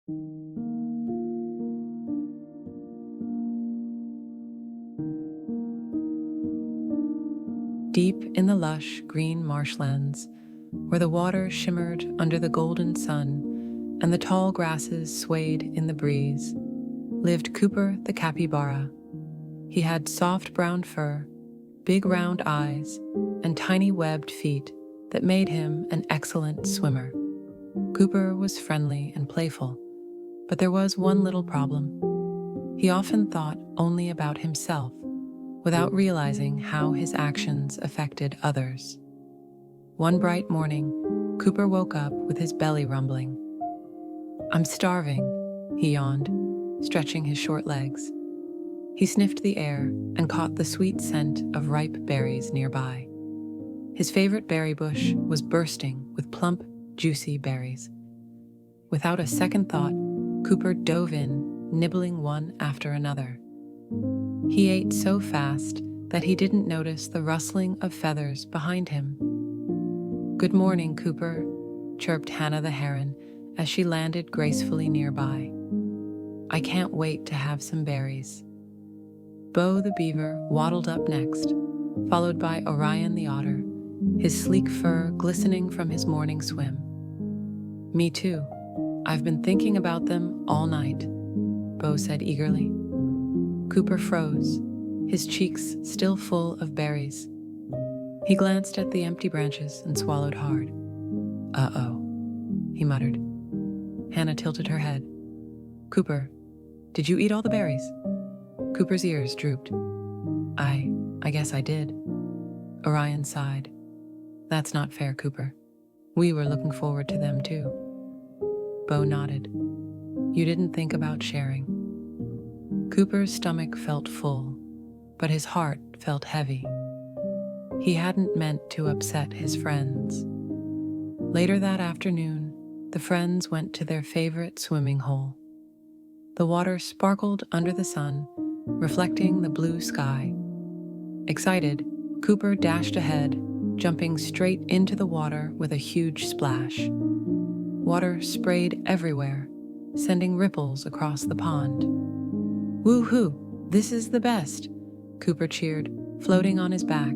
Deep in the lush green marshlands, where the water shimmered under the golden sun and the tall grasses swayed in the breeze, lived Cooper the Capybara. He had soft brown fur, big round eyes, and tiny webbed feet that made him an excellent swimmer. Cooper was friendly and playful, but there was one little problem. He often thought only about himself, without realizing how his actions affected others. One bright morning, Cooper woke up with his belly rumbling. "I'm starving," he yawned, stretching his short legs. He sniffed the air and caught the sweet scent of ripe berries nearby. His favorite berry bush was bursting with plump, juicy berries. Without a second thought, Cooper dove in, nibbling one after another. He ate so fast that he didn't notice the rustling of feathers behind him. "Good morning, Cooper," chirped Hannah the heron as she landed gracefully nearby. "I can't wait to have some berries." Bo the beaver waddled up next, followed by Orion the otter, his sleek fur glistening from his morning swim. "Me too. I've been thinking about them all night," Bo said eagerly. Cooper froze, his cheeks still full of berries. He glanced at the empty branches and swallowed hard. "Uh-oh," he muttered. Hannah tilted her head. "Cooper, did you eat all the berries?" Cooper's ears drooped. I guess I did." Orion sighed. "That's not fair, Cooper. We were looking forward to them too." Bo nodded. "You didn't think about sharing." Cooper's stomach felt full, but his heart felt heavy. He hadn't meant to upset his friends. Later that afternoon, the friends went to their favorite swimming hole. The water sparkled under the sun, reflecting the blue sky. Excited, Cooper dashed ahead, jumping straight into the water with a huge splash. Water sprayed everywhere, sending ripples across the pond. "Woo-hoo! This is the best!" Cooper cheered, floating on his back.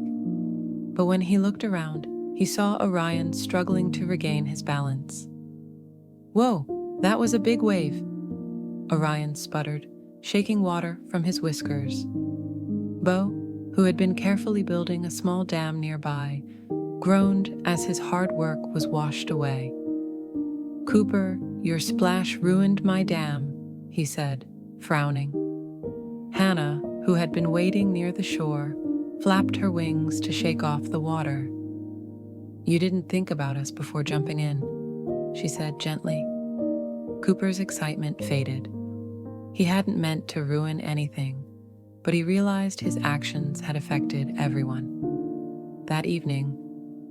But when he looked around, he saw Orion struggling to regain his balance. "Whoa, that was a big wave," Orion sputtered, shaking water from his whiskers. Bo, who had been carefully building a small dam nearby, groaned as his hard work was washed away. "Cooper, your splash ruined my dam," he said, frowning. Hannah, who had been waiting near the shore, flapped her wings to shake off the water. "You didn't think about us before jumping in," she said gently. Cooper's excitement faded. He hadn't meant to ruin anything, but he realized his actions had affected everyone. That evening,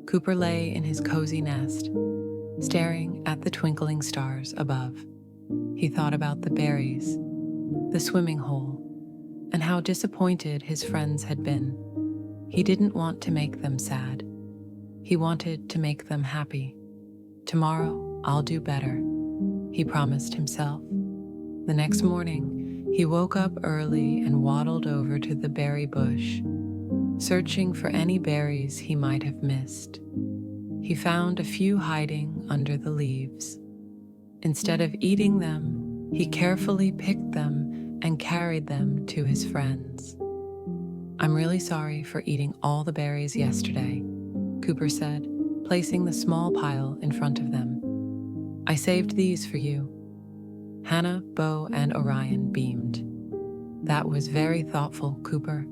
Cooper lay in his cozy nest, staring at the twinkling stars above. He thought about the berries, the swimming hole, and how disappointed his friends had been. He didn't want to make them sad. He wanted to make them happy. "Tomorrow, I'll do better," he promised himself. The next morning, he woke up early and waddled over to the berry bush, searching for any berries he might have missed. He found a few hiding under the leaves. Instead of eating them, he carefully picked them and carried them to his friends. "I'm really sorry for eating all the berries yesterday," Cooper said, placing the small pile in front of them. "I saved these for you." Hannah, Bo, and Orion beamed. "That was very thoughtful, Cooper,"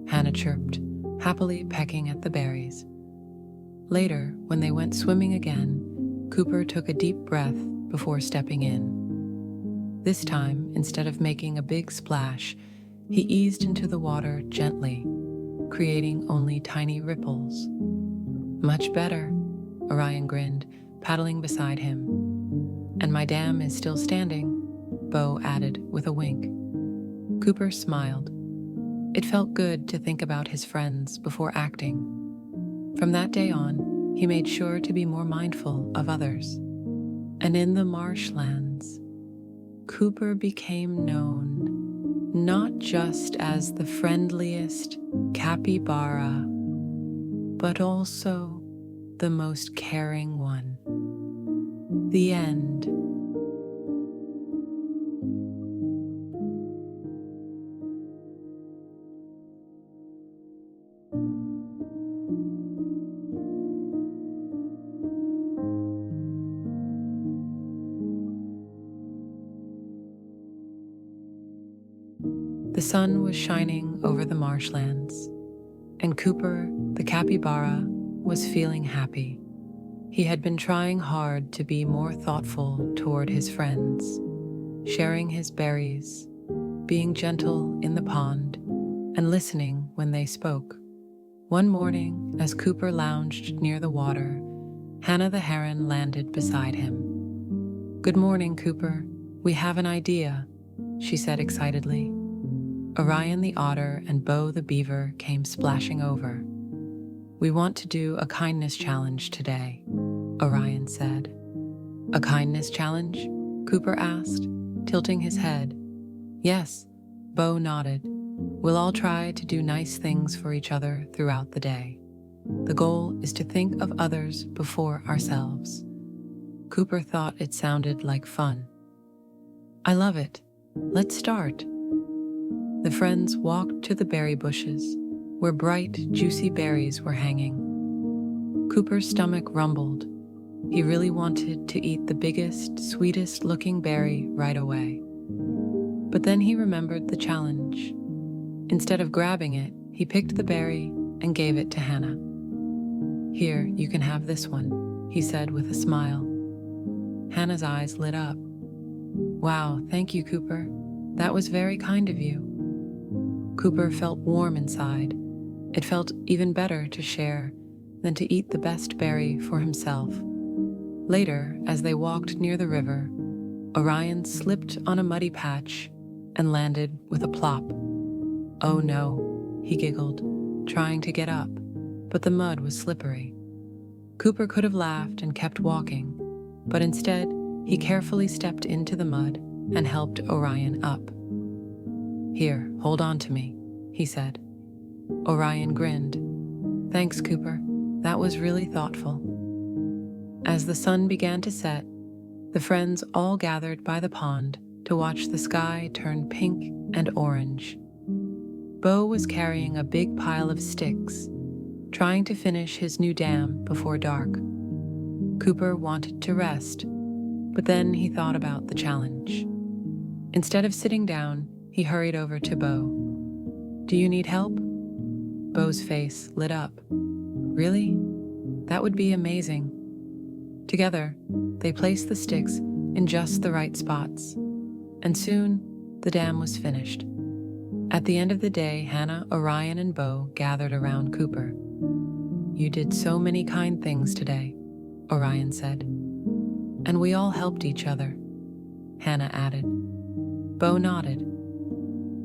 Hannah chirped, happily pecking at the berries. Later, when they went swimming again, Cooper took a deep breath before stepping in. This time, instead of making a big splash, he eased into the water gently, creating only tiny ripples. "Much better," Orion grinned, paddling beside him. "And my dam is still standing," Bo added with a wink. Cooper smiled. It felt good to think about his friends before acting. From that day on, he made sure to be more mindful of others. And in the marshlands, Cooper became known not just as the friendliest capybara, but also the most caring one. The end. The sun was shining over the marshlands, and Cooper the capybara was feeling happy. He had been trying hard to be more thoughtful toward his friends, sharing his berries, being gentle in the pond, and listening when they spoke. One morning, as Cooper lounged near the water, Hannah the heron landed beside him. "Good morning, Cooper. We have an idea," she said excitedly. Orion the otter and Bo the beaver came splashing over. "We want to do a kindness challenge today," Orion said. "A kindness challenge?" Cooper asked, tilting his head. "Yes," Bo nodded. "We'll all try to do nice things for each other throughout the day. The goal is to think of others before ourselves." Cooper thought it sounded like fun. "I love it. Let's start." The friends walked to the berry bushes, where bright, juicy berries were hanging. Cooper's stomach rumbled. He really wanted to eat the biggest, sweetest-looking berry right away. But then he remembered the challenge. Instead of grabbing it, he picked the berry and gave it to Hannah. "Here, you can have this one," he said with a smile. Hannah's eyes lit up. "Wow, thank you, Cooper. That was very kind of you." Cooper felt warm inside. It felt even better to share than to eat the best berry for himself. Later, as they walked near the river, Orion slipped on a muddy patch and landed with a plop. "Oh no," he giggled, trying to get up, but the mud was slippery. Cooper could have laughed and kept walking, but instead, he carefully stepped into the mud and helped Orion up. "Here, hold on to me," he said. Orion grinned. "Thanks, Cooper. That was really thoughtful." As the sun began to set, the friends all gathered by the pond to watch the sky turn pink and orange. Bo was carrying a big pile of sticks, trying to finish his new dam before dark. Cooper wanted to rest, but then he thought about the challenge. Instead of sitting down, he hurried over to Bo. "Do you need help?" Bo's face lit up. "Really? That would be amazing." Together, they placed the sticks in just the right spots, and soon the dam was finished. At the end of the day, Hannah, Orion, and Bo gathered around Cooper. "You did so many kind things today," Orion said. "And we all helped each other," Hannah added. Bo nodded.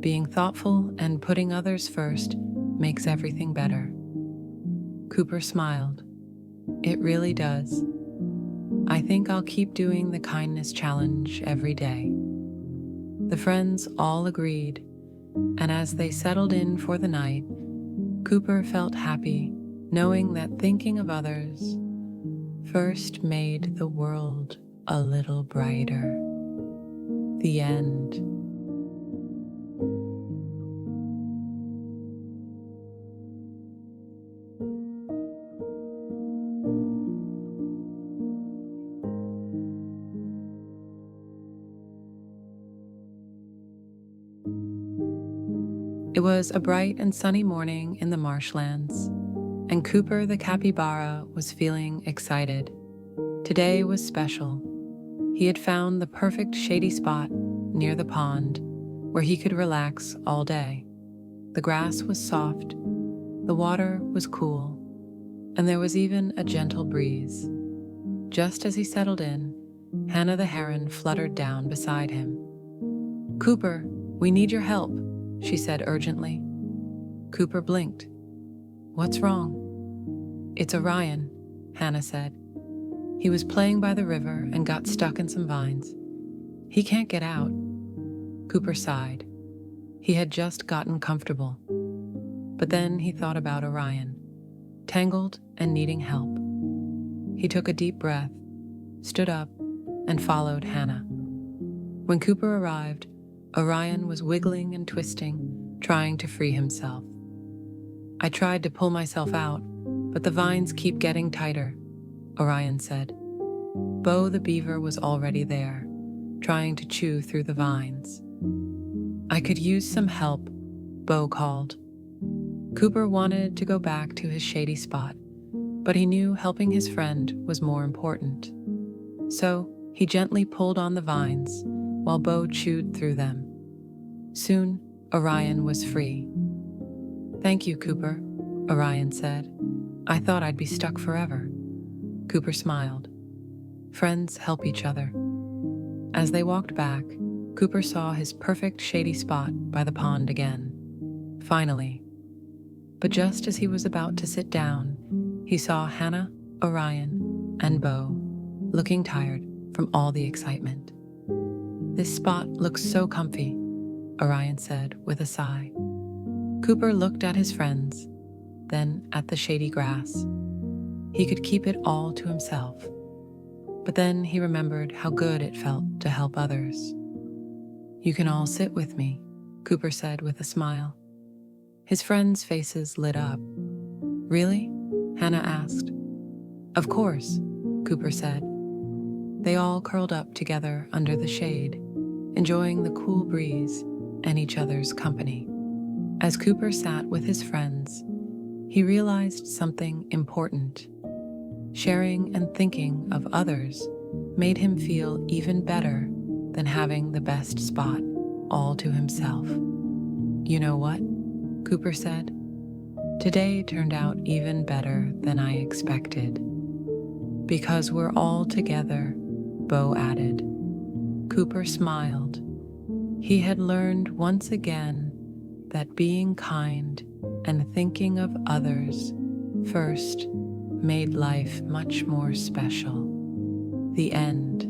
"Being thoughtful and putting others first makes everything better." Cooper smiled. "It really does. I think I'll keep doing the kindness challenge every day." The friends all agreed, and as they settled in for the night, Cooper felt happy knowing that thinking of others first made the world a little brighter. The end. It was a bright and sunny morning in the marshlands, and Cooper the capybara was feeling excited. Today was special. He had found the perfect shady spot near the pond where he could relax all day. The grass was soft, the water was cool, and there was even a gentle breeze. Just as he settled in, Hannah the heron fluttered down beside him. "Cooper, we need your help," she said urgently. Cooper blinked. "What's wrong?" "It's Orion," Hannah said. "He was playing by the river and got stuck in some vines. He can't get out. Cooper sighed. He had just gotten comfortable. But then he thought about Orion, tangled and needing help. He took a deep breath, stood up, and followed Hannah. When Cooper arrived, Orion was wiggling and twisting, trying to free himself. I tried to pull myself out, but the vines keep getting tighter, Orion said. Bo the beaver was already there, trying to chew through the vines. I could use some help, Bo called. Cooper wanted to go back to his shady spot, but he knew helping his friend was more important. So he gently pulled on the vines while Bo chewed through them. Soon, Orion was free. Thank you, Cooper, Orion said. I thought I'd be stuck forever. Cooper smiled. Friends help each other. As they walked back, Cooper saw his perfect shady spot by the pond again. Finally. But just as he was about to sit down, he saw Hannah, Orion, and Bo, looking tired from all the excitement. This spot looks so comfy, Orion said with a sigh. Cooper looked at his friends, then at the shady grass. He could keep it all to himself. But then he remembered how good it felt to help others. You can all sit with me, Cooper said with a smile. His friends' faces lit up. Really? Hannah asked. Of course, Cooper said. They all curled up together under the shade, enjoying the cool breeze and each other's company. As Cooper sat with his friends, he realized something important. Sharing and thinking of others made him feel even better than having the best spot all to himself. You know what? Cooper said. Today turned out even better than I expected. Because we're all together, Bo added. Cooper smiled. He had learned once again that being kind and thinking of others first made life much more special. The end.